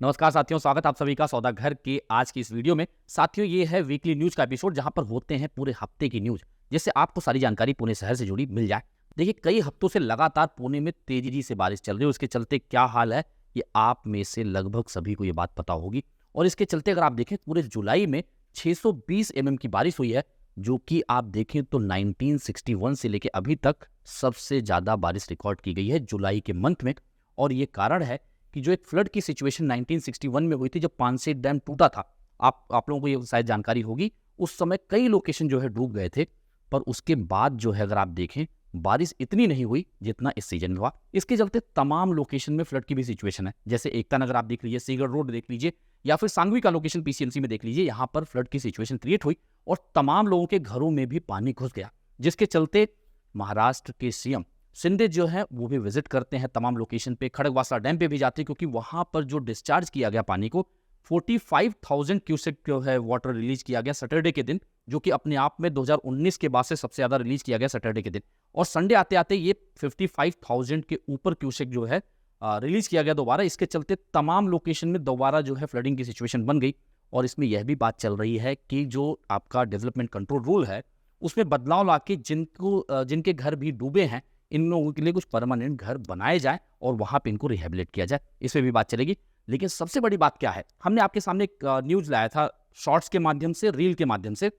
नमस्कार साथियों, स्वागत आप सभी का सौदा घर के आज की इस वीडियो में। साथियों, ये है वीकली न्यूज का एपिसोड जहां पर होते हैं पूरे हफ्ते की न्यूज, जिससे आपको सारी जानकारी पुणे शहर से जुड़ी मिल जाए। देखिए, कई हफ्तों से लगातार पुणे में तेजी से बारिश चल रही है। उसके चलते क्या हाल है, ये आप में से लगभग सभी को ये बात पता होगी। और इसके चलते अगर आप देखें, पूरे जुलाई में 620 mm की बारिश हुई है, जो कि आप देखें तो 1961 से लेकर अभी तक सबसे ज्यादा बारिश रिकॉर्ड की गई है जुलाई के मंथ में। और ये कारण है कि जो एक फ्लड की सिचुएशन 1961 में हुई थी, जब पानसे डैम टूटा था, आप लोगों को ये शायद जानकारी होगी। उस समय कई लोकेशन जो है डूब गए थे, पर उसके बाद जो है अगर आप देखें, बारिश इतनी नहीं हुई जितना इस सीजन में हुआ। इसके चलते तमाम लोकेशन में फ्लड की भी सिचुएशन है। जैसे एकता नगर आप देख लीजिए, सीगर रोड देख लीजिए, या फिर सांगवी का लोकेशन पीसीएमसी में देख लीजिए, यहाँ पर फ्लड की सिचुएशन क्रिएट हुई और तमाम लोगों के घरों में भी पानी घुस गया, जिसके चलते महाराष्ट्र के सीएम शिंदे जो है वो भी विजिट करते हैं तमाम लोकेशन पे। खड़गवासला डैम पे भी जाते हैं, क्योंकि वहां पर जो डिस्चार्ज किया गया पानी को 45,000 क्यूसेक जो है वाटर रिलीज किया गया सैटरडे के दिन, जो कि अपने आप में 2019 के बाद से सबसे ज्यादा रिलीज किया गया सैटरडे के दिन। और संडे आते आते ये 55,000 के ऊपर क्यूसेक जो है रिलीज किया गया दोबारा। इसके चलते तमाम लोकेशन में दोबारा जो है फ्लडिंग की सिचुएशन बन गई। और इसमें यह भी बात चल रही है कि जो आपका डेवलपमेंट कंट्रोल रूल है, उसमें बदलाव लाके जिनके घर भी डूबे हैं, इन लोगों के लिए कुछ परमानेंट घर बनाए जाए और वहां पे इनको रिहेबिलिट किया जाए। इस पे भी बात चलेगी। लेकिन सबसे बड़ी बात क्या है, हमने आपके सामने एक न्यूज लाया था शॉर्ट्स के माध्यम से, रील के माध्यम से,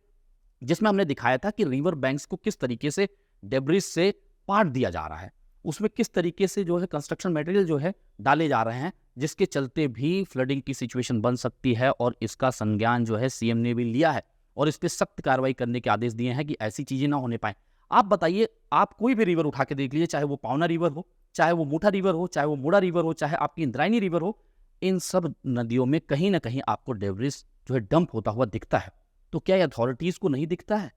जिसमें हमने दिखाया था कि रिवर बैंक्स को किस तरीके से डेब्रिज से पाट दिया जा रहा है, उसमें किस तरीके से जो है कंस्ट्रक्शन मटेरियल जो है डाले जा रहे हैं, जिसके चलते भी फ्लडिंग की सिचुएशन बन सकती है। और इसका संज्ञान जो है सीएम ने भी लिया है और इस पर सख्त कार्रवाई करने के आदेश दिए हैं कि ऐसी चीजें ना होने पाए। आप बताइए, आप कोई भी रिवर उठा के देख लीजिए, चाहे वो पावना रिवर हो, चाहे वो मुठा रिवर हो, चाहे वो मुड़ा रिवर हो, चाहे आपकी इंद्रायणी रिवर हो, इन सब नदियों में कहीं ना कहीं आपको डेब्रिस जो है डंप होता हुआ दिखता है। तो क्या ये अथॉरिटीज को नहीं दिखता है?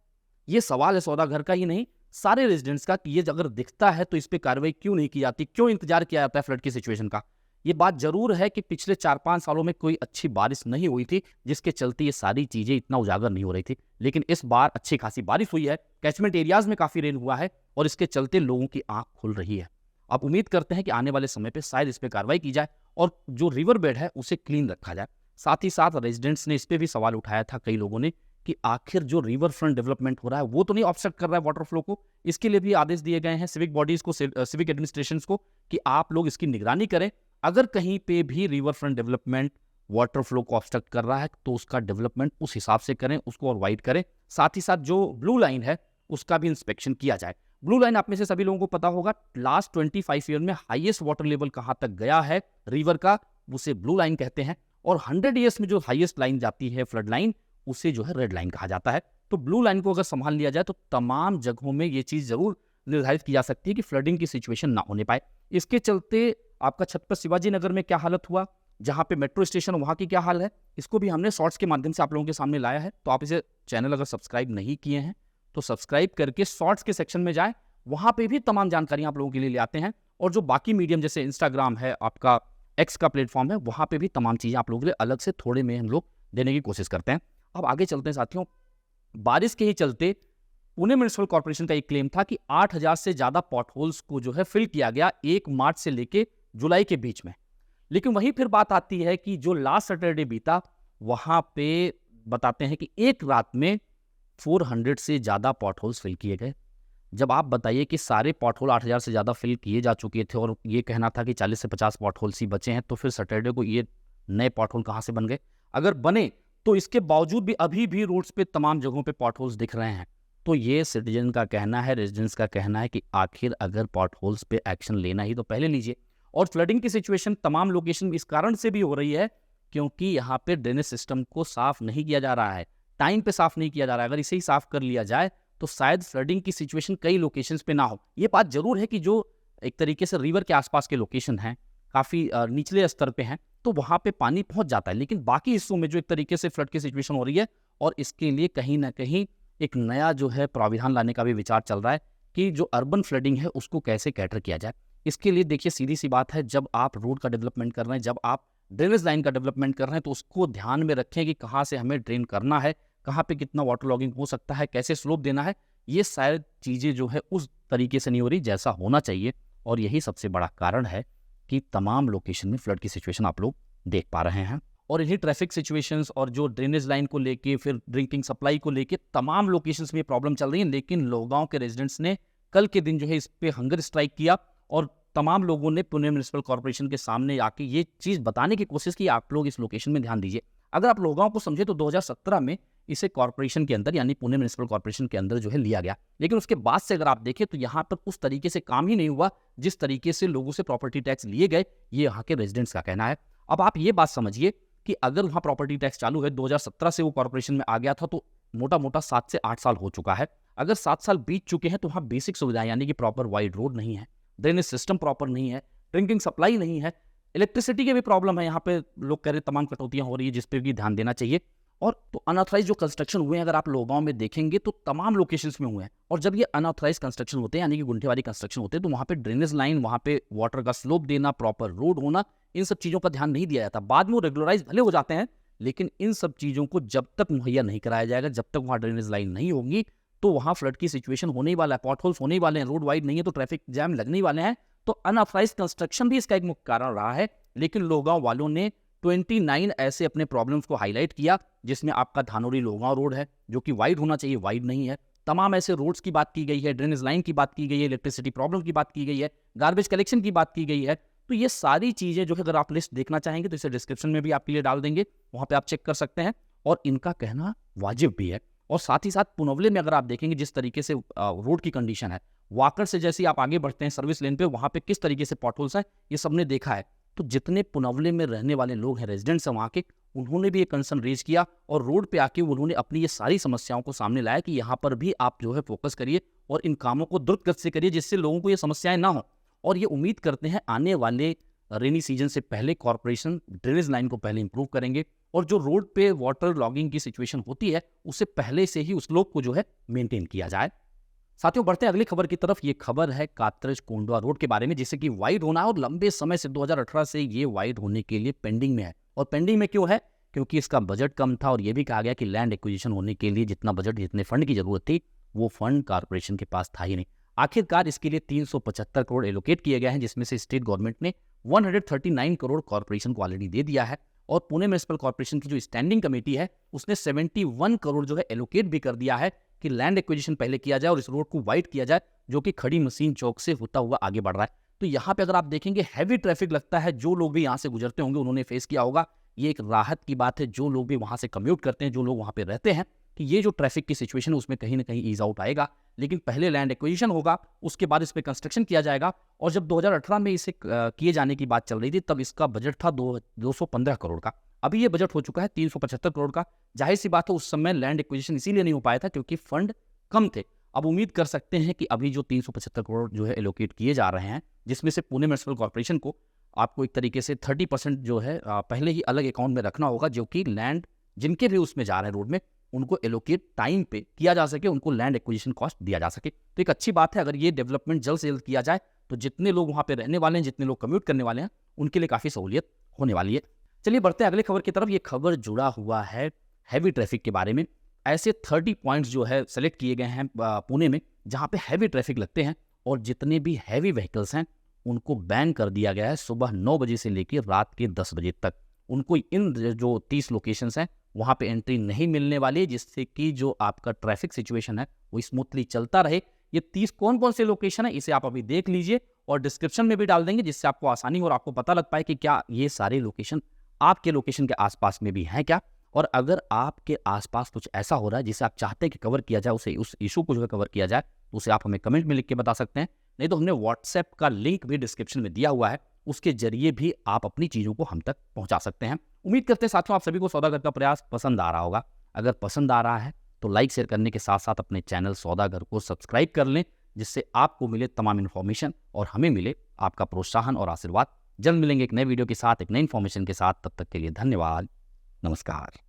ये सवाल है सौदा घर का ही नहीं, सारे रेजिडेंट्स का, कि ये अगर दिखता है तो इस पर कार्रवाई क्यों नहीं की जाती, क्यों इंतजार किया जाता है फ्लड की सिचुएशन का। ये बात जरूर है कि पिछले 4-5 सालों में कोई अच्छी बारिश नहीं हुई थी, जिसके चलते ये सारी चीजें इतना उजागर नहीं हो रही थी। लेकिन इस बार अच्छी खासी बारिश हुई है, कैचमेंट एरियाज में काफी रेन हुआ है और इसके चलते लोगों की आंख खुल रही है। आप उम्मीद करते हैं कि आने वाले समय पे शायद इस पे कार्रवाई की जाए और जो रिवर बेड है उसे क्लीन रखा जाए। साथ ही साथ रेजिडेंट्स ने इस पे भी सवाल उठाया था, कई लोगों ने, कि आखिर जो रिवर फ्रंट डेवलपमेंट हो रहा है वो तो नहीं ऑब्स्ट्रक्ट कर रहा है वाटर फ्लो को। इसके लिए भी आदेश दिए गए हैं सिविक बॉडीज को, सिविक एडमिनिस्ट्रेशन को, कि आप लोग इसकी निगरानी करें। अगर कहीं पे भी river front development water flow को ऑब्स्ट्रक्ट कर रहा है तो उसका डेवलपमेंट उस हिसाब से करें, उसको और वाइड करें। साथ ही साथ जो ब्लू लाइन है उसका भी इंस्पेक्शन किया जाए। ब्लू लाइन आप में से सभी लोगों को पता होगा, लास्ट 25 ईयर में हाईएस्ट वाटर लेवल कहां तक गया है रिवर का, उसे ब्लू लाइन कहते हैं। और 100 ईयर्स में जो हाईएस्ट लाइन जाती है फ्लड लाइन, उसे जो है रेड लाइन कहा जाता है। तो ब्लू लाइन को अगर संभाल लिया जाए तो तमाम जगहों में ये चीज जरूर निर्धारित की जा सकती है कि फ्लडिंग की सिचुएशन ना होने पाए। इसके चलते आपका छत्रपति शिवाजी नगर में क्या हालत हुआ, जहां पे मेट्रो स्टेशन, वहां की क्या हाल है, इसको भी हमने शॉर्ट्स के माध्यम से आप लोगों के सामने लाया है। तो आप इसे चैनल अगर सब्सक्राइब नहीं किए हैं तो सब्सक्राइब करके शॉर्ट्स के सेक्शन में जाएं, वहां पे भी तमाम जानकारी आप लोगों के लिए ले आते हैं। और जो बाकी मीडियम जैसे इंस्टाग्राम है, आपका एक्स का प्लेटफॉर्म है, वहां पे भी तमाम चीजें आप लोगों के लिए अलग से थोड़े में हम लोग देने की कोशिश करते हैं। अब आगे चलते हैं साथियों। बारिश के ही चलते पुणे म्युनिसिपल कॉर्पोरेशन का एक क्लेम था कि 8,000 से ज्यादा पॉट होल्स को जो है फिल किया गया 1 मार्च से लेके जुलाई के बीच में। लेकिन वहीं फिर बात आती है कि जो लास्ट सैटरडे बीता, वहां पे बताते हैं कि एक रात में 400 से ज्यादा पॉट होल्स फिल किए गए। जब आप बताइए कि सारे पॉट होल 8,000 से ज्यादा फिल किए जा चुके थे और ये कहना था कि 40 से 50 पॉट होल्स ही बचे हैं, तो फिर सैटरडे को ये नए पॉट होल कहां से बन गए? अगर बने तो इसके बावजूद भी अभी भी रोड्स पे तमाम जगहों पे पॉट होल्स दिख रहे हैं। तो ये सिटीजन का कहना है, रेजिडेंट्स का कहना है कि आखिर अगर पॉट होल्स पे एक्शन लेना ही तो पहले लीजिए। और फ्लडिंग की सिचुएशन तमाम लोकेशन इस कारण से भी हो रही है क्योंकि यहाँ पे ड्रेनेज सिस्टम को साफ नहीं किया जा रहा है, टाइम पे साफ नहीं किया जा रहा है। अगर इसे ही साफ कर लिया जाए तो शायद फ्लडिंग की सिचुएशन कई लोकेशंस पे ना हो। ये बात जरूर है कि जो एक तरीके से रिवर के आसपास के लोकेशन हैं, काफी निचले स्तर पे हैं, तो वहां पे पानी पहुंच जाता है। लेकिन बाकी हिस्सों में जो एक तरीके से फ्लड की सिचुएशन हो रही है, और इसके लिए कहीं ना कहीं एक नया जो है प्राविधान लाने का भी विचार चल रहा है कि जो अर्बन फ्लडिंग है उसको कैसे कैटर किया जाए। इसके लिए देखिए, सीधी सी बात है, जब आप रोड का डेवलपमेंट कर रहे हैं, जब आप ड्रेनेज लाइन का डेवलपमेंट कर रहे हैं, तो उसको ध्यान में रखें कि कहाँ से हमें ड्रेन करना है, कहाँ पे कितना वाटर लॉगिंग हो सकता है, कैसे स्लोप देना है। ये सारी चीजें जो है उस तरीके से नहीं हो रही जैसा होना चाहिए। और यही सबसे बड़ा कारण है कि तमाम लोकेशन में फ्लड की सिचुएशन आप लोग देख पा रहे हैं। और इन्हीं ट्रैफिक सिचुएशंस और जो ड्रेनेज लाइन को लेके, फिर ड्रिंकिंग सप्लाई को लेके तमाम लोकेशंस में प्रॉब्लम चल रही है। लेकिन लोगांव के रेजिडेंट्स ने कल के दिन जो है इस पे हंगर स्ट्राइक किया और तमाम लोगों ने पुणे म्युनिसिपल कॉर्पोरेशन के सामने आके ये चीज़ बताने की कोशिश की, आप लोग इस लोकेशन में ध्यान दीजिए। अगर आप लोगांव को समझे तो 2017 में इसे कॉर्पोरेशन के अंदर यानी पुणे म्युनिसिपल कॉर्पोरेशन के अंदर जो है लिया गया। लेकिन उसके बाद से अगर आप देखें तो यहाँ पर उस तरीके से काम ही नहीं हुआ जिस तरीके से लोगों से प्रॉपर्टी टैक्स लिए गए, ये यहाँ के रेजिडेंट्स का कहना है। अब आप ये बात समझिए कि अगर वहाँ प्रॉपर्टी टैक्स चालू है, 2017 से वो कॉर्पोरेशन में आ गया था, तो मोटा मोटा 7 से 8 साल हो चुका है। अगर 7 साल बीत चुके हैं तो वहाँ बेसिक सुविधाएं यानी कि प्रॉपर वाइड रोड नहीं है, ड्रेनेज सिस्टम प्रॉपर नहीं है, ड्रिंकिंग सप्लाई नहीं है, इलेक्ट्रिसिटी के भी प्रॉब्लम है। यहाँ पे लोग कह रहे तमाम कटौतियां हो रही है जिस पे भी ध्यान देना चाहिए। और तो अनऑथराइज जो कंस्ट्रक्शन हुए हैं अगर आप लोगांव में देखेंगे तो तमाम लोकेशंस में हुए हैं। और जब ये अनऑथराइज कंस्ट्रक्शन होते हैं यानी कि गुंठेवारी कंस्ट्रक्शन होते हैं तो वहाँ पे ड्रेनेज लाइन, वहाँ पे वाटर का स्लोप देना, प्रॉपर रोड होना, इन सब चीज़ों का ध्यान नहीं दिया जाता। बाद में वो रेगुलराइज भले हो जाते हैं लेकिन इन सब चीज़ों को जब तक मुहैया नहीं कराया जाएगा, जब तक वहाँ ड्रेनेज लाइन नहीं होगी तो वहाँ फ्लड की सिचुएशन होने ही वाला है, पॉट होल्स होने ही वाले हैं, रोड वाइड नहीं है तो ट्रैफिक जैम लगने ही वाले हैं। तो अनऑथराइज कंस्ट्रक्शन भी इसका एक मुख्य कारण रहा है। लेकिन लोगांव वालों ने 29 ऐसे अपने प्रॉब्लम्स को हाईलाइट किया जिसमें आपका धानोरी लोगांव रोड है जो कि वाइड होना चाहिए, वाइड नहीं है। तमाम ऐसे रोड्स की बात की गई है, ड्रेनेज लाइन की बात की गई है, इलेक्ट्रिसिटी प्रॉब्लम की बात की गई है, गार्बेज कलेक्शन की बात की गई है। तो ये सारी चीज़ें जो है अगर आप लिस्ट देखना चाहेंगे तो इसे डिस्क्रिप्शन में भी आपके लिए डाल देंगे, वहाँ पे आप चेक कर सकते हैं। और इनका कहना वाजिब भी है। और साथ ही साथ पुनवले में अगर आप देखेंगे जिस तरीके से रोड की कंडीशन है, वाकर से जैसे आप आगे बढ़ते हैं सर्विस लेन पे, वहाँ पे किस तरीके से पॉटहोल्स हैं ये सबने देखा है। तो जितने पुनवले में रहने वाले लोग हैं, रेजिडेंट्स हैं वहाँ के, उन्होंने भी ये कंसर्न रेज किया और रोड पे आके उन्होंने अपनी ये सारी समस्याओं को सामने लाया कि यहाँ पर भी आप जो है फोकस करिए और इन कामों को द्रुत गति से करिए जिससे लोगों को ये समस्याएं ना हो। और ये उम्मीद करते हैं आने वाले रेनी सीजन से पहले कॉर्पोरेशन ड्रेनेज लाइन को पहले इंप्रूव करेंगे और जो रोड पे वाटर लॉगिंग की सिचुएशन होती है उससे पहले से ही उस लोग को जो है मेंटेन किया जाए। साथियों बढ़ते हैं अगली खबर की तरफ। ये खबर है कात्रज कोंडवा रोड के बारे में जिसे कि वाइड होना है और लंबे समय से 2018 से ये वाइड होने के लिए पेंडिंग में है। और पेंडिंग में क्यों है? क्योंकि इसका बजट कम था और ये भी कहा गया कि लैंड एक्विजिशन होने के लिए जितना बजट, जितने फंड की जरूरत थी वो फंड कारपोरेशन के पास था ही नहीं। आखिरकार इसके लिए 375 करोड़ एलोकेट किए गए हैं जिसमें से स्टेट गवर्नमेंट ने 139 करोड़ कॉर्पोरेशन को ऑलरेडी दे दिया है। और पुणे म्युनिसिपल कॉर्पोरेशन की जो स्टैंडिंग कमेटी है उसने 71 करोड़ जो है एलोकेट भी कर दिया है कि लैंड एक्विजिशन पहले किया जाए और इस रोड को वाइड किया जाए जो कि खड़ी मशीन चौक से होता हुआ आगे बढ़ रहा है। तो यहाँ पे अगर आप देखेंगे हैवी ट्रैफिक लगता है, जो लोग भी यहाँ से गुजरते होंगे उन्होंने फेस किया होगा। ये एक राहत की बात है जो लोग भी वहाँ से कम्यूट करते हैं, जो लोग वहाँ पे रहते हैं, कि ये जो ट्रैफिक की सिचुएशन है उसमें कहीं ना कहीं ईज आउट आएगा। लेकिन पहले लैंड एक्विजिशन होगा, उसके बाद इस पर कंस्ट्रक्शन किया जाएगा। और जब 2018 में इसे किए जाने की बात चल रही थी तब इसका बजट था 215 करोड़ का। अभी ये बजट हो चुका है 375 करोड़ का। जाहिर सी बात है उस समय लैंड एक्विजिशन इसीलिए नहीं हो पाया था क्योंकि फंड कम थे। अब उम्मीद कर सकते हैं कि अभी जो 375 करोड़ जो है एलोकेट किए जा रहे हैं जिसमें से पुणे म्युनिसिपल कॉर्पोरेशन को आपको एक तरीके से 30% जो है पहले ही अलग अकाउंट में रखना होगा, जो कि लैंड जिनके भी उसमें जा रहे हैं रोड में उनको एलोकेट टाइम पे किया जा सके, उनको लैंड एक्विजिशन कॉस्ट दिया जा सके। तो एक अच्छी बात है अगर ये डेवलपमेंट जल्द से जल्द किया जाए तो जितने लोग वहाँ पे रहने वाले हैं, जितने लोग कम्यूट करने वाले हैं, उनके लिए काफ़ी सहूलियत होने वाली है। चलिए बढ़ते हैं अगले खबर की तरफ। ये खबर जुड़ा हुआ है हैवी ट्रैफिक के बारे में। ऐसे 30 पॉइंट्स जो है सेलेक्ट किए गए हैं पुणे में जहाँ पे हैवी ट्रैफिक लगते हैं और जितने भी हैवी व्हीकल्स हैं उनको बैन कर दिया गया है सुबह 9 बजे से लेकर रात के 10 बजे तक। उनको इन जो 30 लोकेशंस हैं वहाँ पे एंट्री नहीं मिलने वाली है जिससे कि जो आपका ट्रैफिक सिचुएशन है वो स्मूथली चलता रहे। ये 30 कौन कौन से लोकेशन है इसे आप अभी देख लीजिए और डिस्क्रिप्शन में भी डाल देंगे जिससे आपको आसानी हो और आपको पता लग पाए कि क्या ये सारे लोकेशन आपके लोकेशन के आसपास में भी हैं क्या। और अगर आपके आसपास कुछ ऐसा हो रहा है जिसे आप चाहते हैं कि कवर किया जाए, उसे उस इशू को जो है कवर किया जाए, तो उसे आप हमें कमेंट में लिख के बता सकते हैं। नहीं तो हमने व्हाट्सएप का लिंक भी डिस्क्रिप्शन में दिया हुआ है, उसके जरिए भी आप अपनी चीज़ों को हम तक पहुंचा सकते हैं। उम्मीद करते हैं साथियों आप सभी को सौदागर का प्रयास पसंद आ रहा होगा। अगर पसंद आ रहा है तो लाइक शेयर करने के साथ साथ अपने चैनल सौदागर को सब्सक्राइब कर लें जिससे आपको मिले तमाम इन्फॉर्मेशन और हमें मिले आपका प्रोत्साहन और आशीर्वाद। जल्द मिलेंगे एक नए वीडियो के साथ, एक नई इन्फॉर्मेशन के साथ। तब तक के लिए धन्यवाद, नमस्कार।